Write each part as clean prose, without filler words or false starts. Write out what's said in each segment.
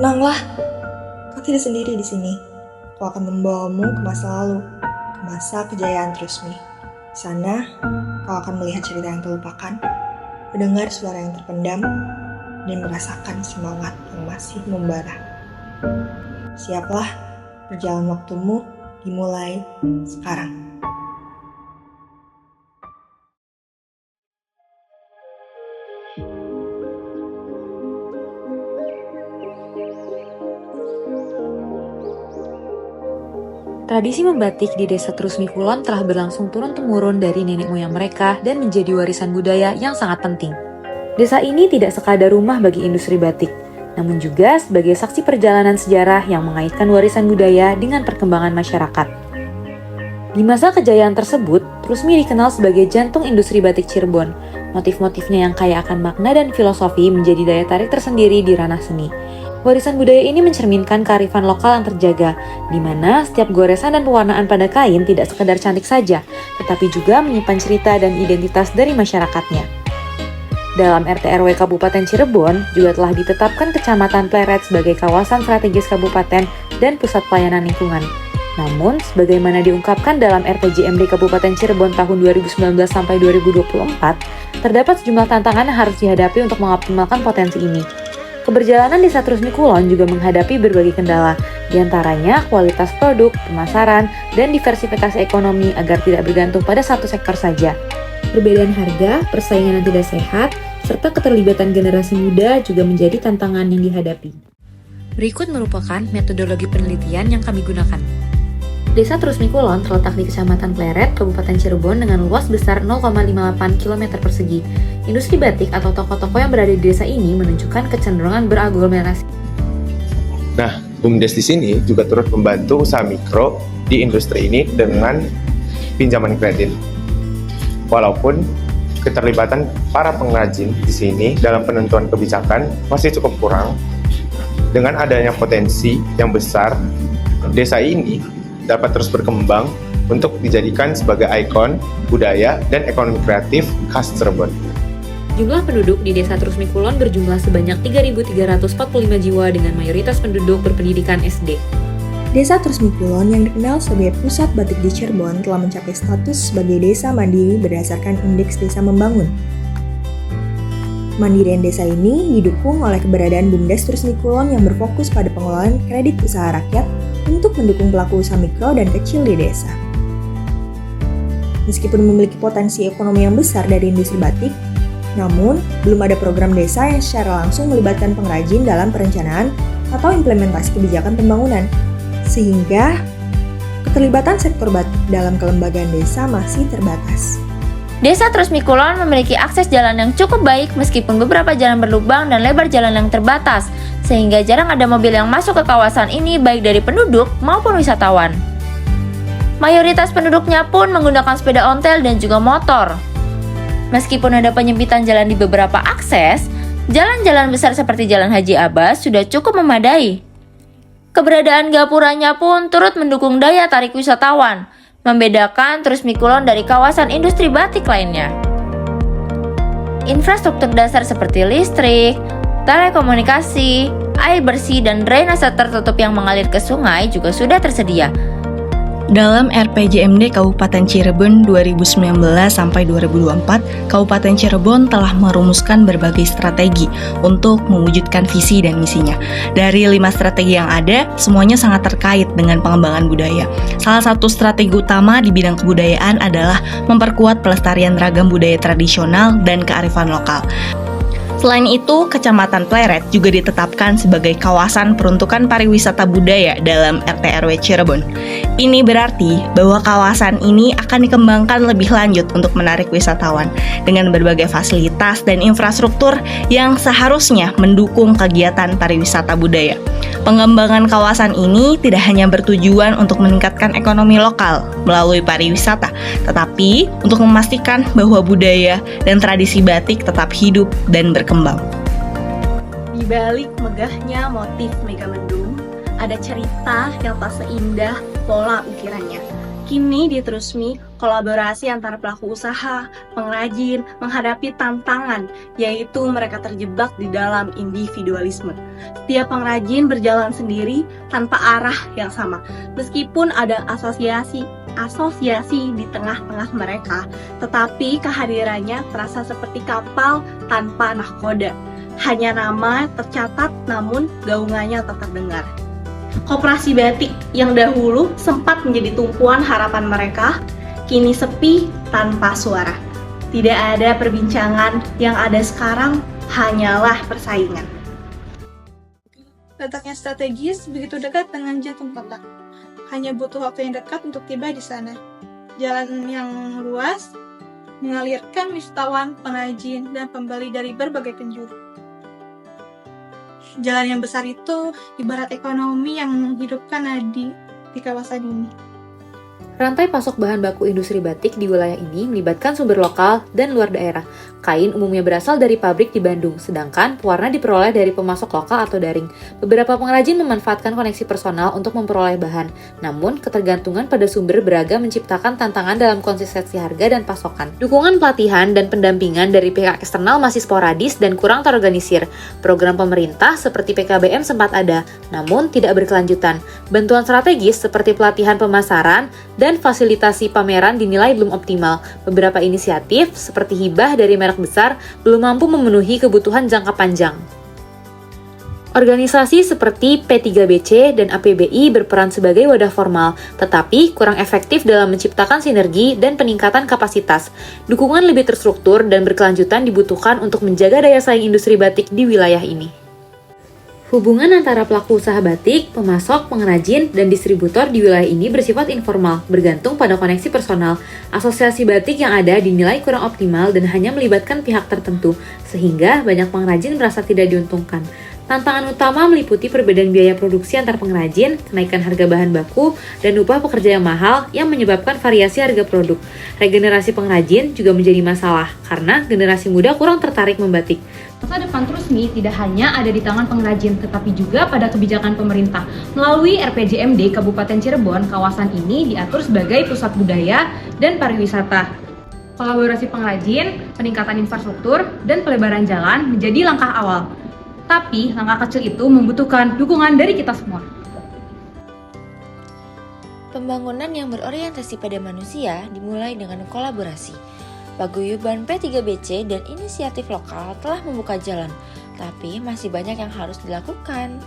Tenanglah, kau tidak sendiri di sini. Aku akan membawamu ke masa lalu, ke masa kejayaan Trusmi. Di sana, kau akan melihat cerita yang terlupakan, mendengar suara yang terpendam, dan merasakan semangat yang masih membara. Siaplah, perjalanan waktumu dimulai sekarang. Tradisi membatik di Desa Trusmi Kulon telah berlangsung turun-temurun dari nenek moyang mereka dan menjadi warisan budaya yang sangat penting. Desa ini tidak sekadar rumah bagi industri batik, namun juga sebagai saksi perjalanan sejarah yang mengaitkan warisan budaya dengan perkembangan masyarakat. Di masa kejayaan tersebut, Trusmi dikenal sebagai jantung industri batik Cirebon. Motif-motifnya yang kaya akan makna dan filosofi menjadi daya tarik tersendiri di ranah seni. Warisan budaya ini mencerminkan kearifan lokal yang terjaga, di mana setiap goresan dan pewarnaan pada kain tidak sekedar cantik saja, tetapi juga menyimpan cerita dan identitas dari masyarakatnya. Dalam RT/RW Kabupaten Cirebon, juga telah ditetapkan Kecamatan Pleret sebagai kawasan strategis kabupaten dan pusat pelayanan lingkungan. Namun, sebagaimana diungkapkan dalam RPJMD Kabupaten Cirebon tahun 2019 sampai 2024, terdapat sejumlah tantangan yang harus dihadapi untuk mengoptimalkan potensi ini. Keberjalanan Desa Trusmi Kulon juga menghadapi berbagai kendala, diantaranya kualitas produk, pemasaran, dan diversifikasi ekonomi agar tidak bergantung pada satu sektor saja. Perbedaan harga, persaingan yang tidak sehat, serta keterlibatan generasi muda juga menjadi tantangan yang dihadapi. Berikut merupakan metodologi penelitian yang kami gunakan. Desa Trusmi Kulon terletak di Kecamatan Pleret, Kabupaten Cirebon dengan luas besar 0,58 km persegi. Industri batik atau toko-toko yang berada di desa ini menunjukkan kecenderungan beraglomerasi. Nah, BUMDes di sini juga turut membantu usaha mikro di industri ini dengan pinjaman kredit. Walaupun keterlibatan para pengrajin di sini dalam penentuan kebijakan masih cukup kurang, dengan adanya potensi yang besar, desa ini dapat terus berkembang untuk dijadikan sebagai ikon budaya dan ekonomi kreatif khas Cirebon. Jumlah penduduk di Desa Trusmi Kulon berjumlah sebanyak 3.345 jiwa dengan mayoritas penduduk berpendidikan SD. Desa Trusmi Kulon yang dikenal sebagai pusat batik di Cirebon telah mencapai status sebagai desa mandiri berdasarkan Indeks Desa Membangun. Mandirian desa ini didukung oleh keberadaan BUMDes Trusmi Kulon yang berfokus pada pengelolaan kredit usaha rakyat untuk mendukung pelaku usaha mikro dan kecil di desa. Meskipun memiliki potensi ekonomi yang besar dari industri batik, namun belum ada program desa yang secara langsung melibatkan pengrajin dalam perencanaan atau implementasi kebijakan pembangunan, sehingga keterlibatan sektor batik dalam kelembagaan desa masih terbatas. Desa Trusmi Kulon memiliki akses jalan yang cukup baik meskipun beberapa jalan berlubang dan lebar jalan yang terbatas, sehingga jarang ada mobil yang masuk ke kawasan ini baik dari penduduk maupun wisatawan. Mayoritas penduduknya pun menggunakan sepeda ontel dan juga motor. Meskipun ada penyempitan jalan di beberapa akses, jalan-jalan besar seperti Jalan Haji Abbas sudah cukup memadai. Keberadaan gapuranya pun turut mendukung daya tarik wisatawan, membedakan Trusmi Kulon dari kawasan industri batik lainnya. Infrastruktur dasar seperti listrik, telekomunikasi, air bersih, dan drainase tertutup yang mengalir ke sungai juga sudah tersedia. Dalam RPJMD Kabupaten Cirebon 2019-2024, Kabupaten Cirebon telah merumuskan berbagai strategi untuk mewujudkan visi dan misinya. Dari 5 strategi yang ada, semuanya sangat terkait dengan pengembangan budaya. Salah satu strategi utama di bidang kebudayaan adalah memperkuat pelestarian ragam budaya tradisional dan kearifan lokal. Selain itu, Kecamatan Pleret juga ditetapkan sebagai kawasan peruntukan pariwisata budaya dalam RT/RW Cirebon. Ini berarti bahwa kawasan ini akan dikembangkan lebih lanjut untuk menarik wisatawan dengan berbagai fasilitas dan infrastruktur yang seharusnya mendukung kegiatan pariwisata budaya. Pengembangan kawasan ini tidak hanya bertujuan untuk meningkatkan ekonomi lokal melalui pariwisata, tetapi untuk memastikan bahwa budaya dan tradisi batik tetap hidup dan berkembang. Di balik megahnya motif Megamendung, ada cerita yang tak seindah pola ukirannya. Kini di Trusmi, kolaborasi antara pelaku usaha, pengrajin, menghadapi tantangan, yaitu mereka terjebak di dalam individualisme. Setiap pengrajin berjalan sendiri tanpa arah yang sama, meskipun ada asosiasi di tengah-tengah mereka, tetapi kehadirannya terasa seperti kapal tanpa nahkoda. Hanya nama tercatat, namun gaungannya tak terdengar. Koperasi batik yang dahulu sempat menjadi tumpuan harapan mereka, kini sepi tanpa suara. Tidak ada perbincangan, yang ada sekarang hanyalah persaingan. Letaknya strategis begitu dekat dengan jantung kota. Hanya butuh waktu yang dekat untuk tiba di sana. Jalan yang luas mengalirkan wisatawan, pengrajin, dan pembeli dari berbagai penjuru. Jalan yang besar itu ibarat ekonomi yang menghidupkan nadi di kawasan ini. Rantai pasok bahan baku industri batik di wilayah ini melibatkan sumber lokal dan luar daerah. Kain umumnya berasal dari pabrik di Bandung, sedangkan pewarna diperoleh dari pemasok lokal atau daring. Beberapa pengrajin memanfaatkan koneksi personal untuk memperoleh bahan, namun ketergantungan pada sumber beragam menciptakan tantangan dalam konsistensi harga dan pasokan. Dukungan pelatihan dan pendampingan dari pihak eksternal masih sporadis dan kurang terorganisir. Program pemerintah seperti PKBM sempat ada, namun tidak berkelanjutan. Bantuan strategis seperti pelatihan pemasaran dan fasilitasi pameran dinilai belum optimal. Beberapa inisiatif seperti hibah dari merek besar belum mampu memenuhi kebutuhan jangka panjang. Organisasi seperti P3BC dan APBI berperan sebagai wadah formal, tetapi kurang efektif dalam menciptakan sinergi dan peningkatan kapasitas. Dukungan lebih terstruktur dan berkelanjutan dibutuhkan untuk menjaga daya saing industri batik di wilayah ini. Hubungan antara pelaku usaha batik, pemasok, pengrajin, dan distributor di wilayah ini bersifat informal, bergantung pada koneksi personal. Asosiasi batik yang ada dinilai kurang optimal dan hanya melibatkan pihak tertentu, sehingga banyak pengrajin merasa tidak diuntungkan. Tantangan utama meliputi perbedaan biaya produksi antar pengrajin, kenaikan harga bahan baku, dan upah pekerja yang mahal yang menyebabkan variasi harga produk. Regenerasi pengrajin juga menjadi masalah, karena generasi muda kurang tertarik membatik. Masa depan Trusmi tidak hanya ada di tangan pengrajin, tetapi juga pada kebijakan pemerintah. Melalui RPJMD Kabupaten Cirebon, kawasan ini diatur sebagai pusat budaya dan pariwisata. Kolaborasi pengrajin, peningkatan infrastruktur, dan pelebaran jalan menjadi langkah awal. Tapi langkah kecil itu membutuhkan dukungan dari kita semua. Pembangunan yang berorientasi pada manusia dimulai dengan kolaborasi. Paguyuban P3BC dan inisiatif lokal telah membuka jalan, tapi masih banyak yang harus dilakukan.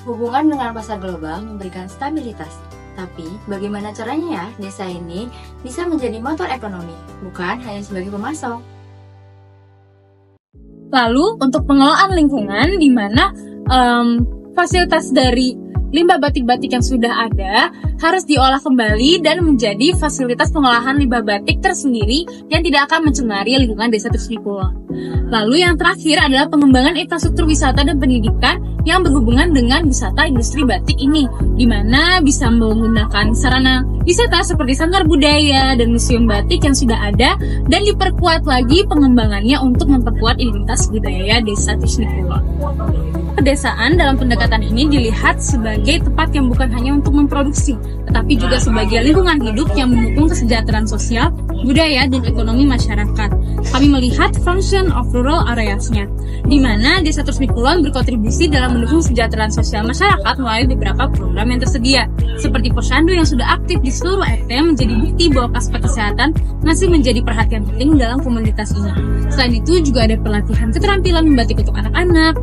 Hubungan dengan pasar global memberikan stabilitas, tapi bagaimana caranya ya desa ini bisa menjadi motor ekonomi, bukan hanya sebagai pemasok. Lalu untuk pengelolaan lingkungan di mana fasilitas dari limbah batik-batik yang sudah ada harus diolah kembali dan menjadi fasilitas pengolahan limbah batik tersendiri yang tidak akan mencemari lingkungan desa Trusmi Kulon. Lalu yang terakhir adalah pengembangan infrastruktur wisata dan pendidikan yang berhubungan dengan wisata industri batik ini, di mana bisa menggunakan sarana wisata seperti sanggar budaya dan museum batik yang sudah ada, dan diperkuat lagi pengembangannya untuk memperkuat identitas budaya desa Trusmi Kulon. Pedesaan dalam pendekatan ini dilihat sebagai tempat yang bukan hanya untuk memproduksi, tetapi juga sebagai lingkungan hidup yang mendukung kesejahteraan sosial, budaya, dan ekonomi masyarakat. Kami melihat function of rural areas-nya, di mana desa Trusmi Kulon berkontribusi dalam mendukung kesejahteraan sosial masyarakat melalui beberapa program yang tersedia, seperti Posyandu yang sudah aktif di seluruh RT menjadi bukti bahwa aspek kesehatan masih menjadi perhatian penting dalam komunitas ini. Selain itu juga ada pelatihan keterampilan membatik untuk anak-anak,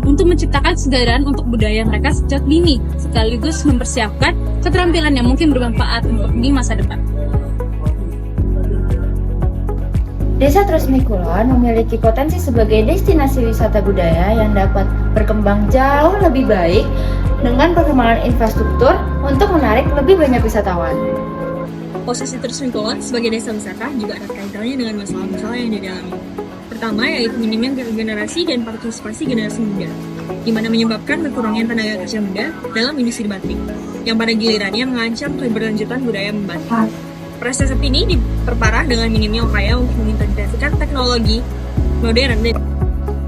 untuk menciptakan kesadaran untuk budaya mereka sejak dini, sekaligus mempersiapkan keterampilan yang mungkin bermanfaat untuk di masa depan. Desa Trusmi Kulon memiliki potensi sebagai destinasi wisata budaya yang dapat berkembang jauh lebih baik dengan perkembangan infrastruktur untuk menarik lebih banyak wisatawan. Posisi Trusmi Kulon sebagai desa wisata juga ada kaitannya dengan masalah-masalah yang dialami. Pertama yaitu minimnya regenerasi dan partisipasi generasi muda, di mana menyebabkan berkurangnya tenaga kerja muda dalam industri batik, yang pada gilirannya mengancam keberlanjutan budaya membatik. Proses ini diperparah dengan minimnya upaya untuk mengintegrasikan teknologi modern.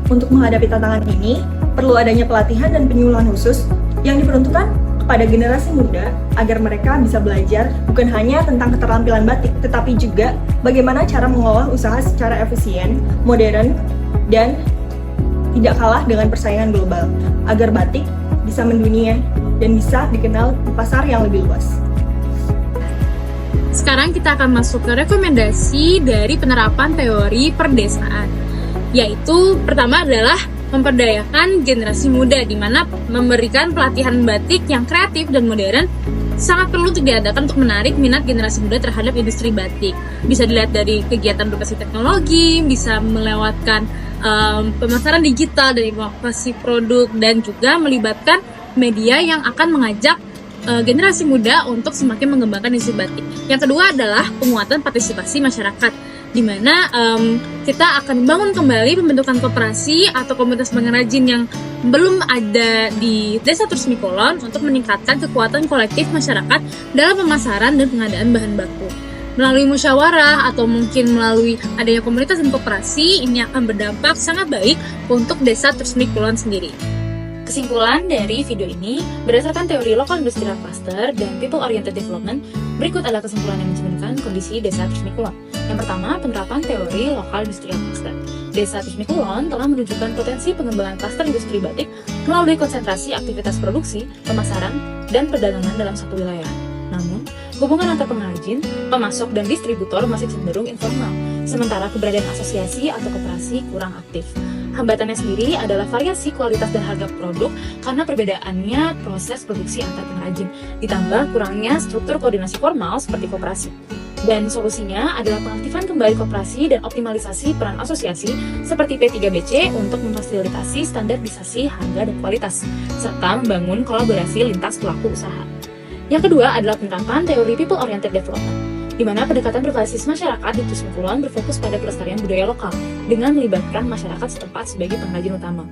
Untuk menghadapi tantangan ini, Perlu adanya pelatihan dan penyuluhan khusus yang diperuntukkan kepada generasi muda agar mereka bisa belajar bukan hanya tentang keterampilan batik, tetapi juga bagaimana cara mengolah usaha secara efisien, modern, dan tidak kalah dengan persaingan global, agar batik bisa mendunia dan bisa dikenal di pasar yang lebih luas. Sekarang kita akan masuk ke rekomendasi dari penerapan teori perdesaan, yaitu pertama adalah memperdayakan generasi muda, di mana memberikan pelatihan batik yang kreatif dan modern sangat perlu untuk diadakan untuk menarik minat generasi muda terhadap industri batik. Bisa dilihat dari kegiatan berbasis teknologi, bisa melewatkan pemasaran digital dan inovasi produk, dan juga melibatkan media yang akan mengajak generasi muda untuk semakin mengembangkan industri batik. Yang kedua adalah penguatan partisipasi masyarakat, di mana kita akan membangun kembali pembentukan koperasi atau komunitas pengrajin yang belum ada di Desa Trusmi Kulon untuk meningkatkan kekuatan kolektif masyarakat dalam pemasaran dan pengadaan bahan baku. Melalui musyawarah atau mungkin melalui adanya komunitas dan koperasi, ini akan berdampak sangat baik untuk Desa Trusmi Kulon sendiri. Kesimpulan dari video ini, berdasarkan teori Local Industrial Cluster dan People Oriented Development, berikut adalah kesimpulan yang mencerminkan kondisi Desa Trusmi Kulon. Yang pertama, penerapan teori Local Industrial Cluster. Desa Trusmi Kulon telah menunjukkan potensi pengembangan klaster industri batik melalui konsentrasi aktivitas produksi, pemasaran, dan perdagangan dalam satu wilayah. Namun, hubungan antar pengrajin, pemasok, dan distributor masih cenderung informal, sementara keberadaan asosiasi atau koperasi kurang aktif. Hambatannya sendiri adalah variasi kualitas dan harga produk karena perbedaannya proses produksi antar pengrajin, ditambah kurangnya struktur koordinasi formal seperti koperasi. Dan solusinya adalah pengaktifan kembali koperasi dan optimalisasi peran asosiasi seperti P3BC untuk memfasilitasi standarisasi harga dan kualitas, serta membangun kolaborasi lintas pelaku usaha. Yang kedua adalah penerapan teori People Oriented Development, di mana pendekatan berbasis masyarakat di Trusmi Kulon berfokus pada pelestarian budaya lokal dengan melibatkan masyarakat setempat sebagai pengrajin utama.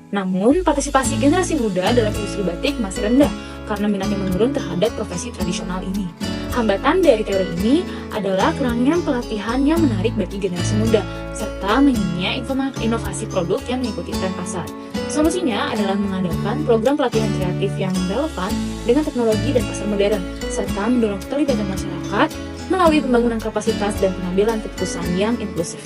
Namun, partisipasi generasi muda dalam industri batik masih rendah karena minatnya menurun terhadap profesi tradisional ini. Hambatan dari teori ini adalah kurangnya pelatihan yang menarik bagi generasi muda, serta minimnya inovasi produk yang mengikuti tren pasar. Solusinya adalah mengadakan program pelatihan kreatif yang relevan dengan teknologi dan pasar modern, serta mendorong keterlibatan masyarakat melalui pembangunan kapasitas dan pengambilan keputusan yang inklusif.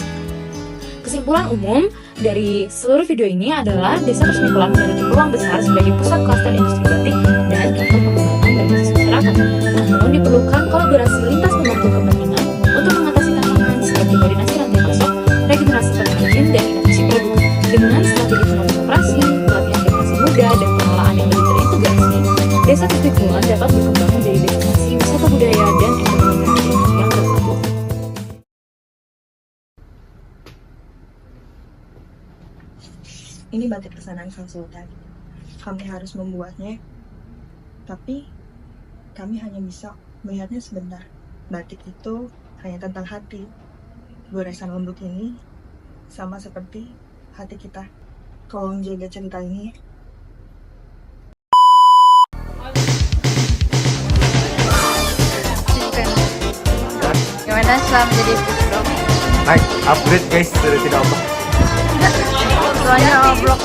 Kesimpulan umum dari seluruh video ini adalah Desa Trusmi Kulon memiliki peluang besar sebagai pusat klaster industri batik dan contoh pengembangan berbasis masyarakat. Namun diperlukan kolaborasi lintas pemangku kepentingan untuk mengatasi tantangan seperti koordinasi rantai pasok, regenerasi pengrajin, dan inovasi produk. Dengan strategi pengembangan koperasi, pelatihan generasi muda, dan pengelolaan yang lebih terintegrasi, Desa Trusmi Kulon dapat berkembang menjadi destinasi wisata budaya dan ekonomi kreatif yang bersatu. Ini batik pesanan Sang Sultan. Kami harus membuatnya, tapi kami hanya bisa melihatnya sebentar. Batik itu hanya tentang hati. Goresan lembut ini sama seperti hati kita. Tolong jaga cerita ini. Gimana setelah menjadi foodblog? Upgrade guys, sudah tidak apa. Soalnya blog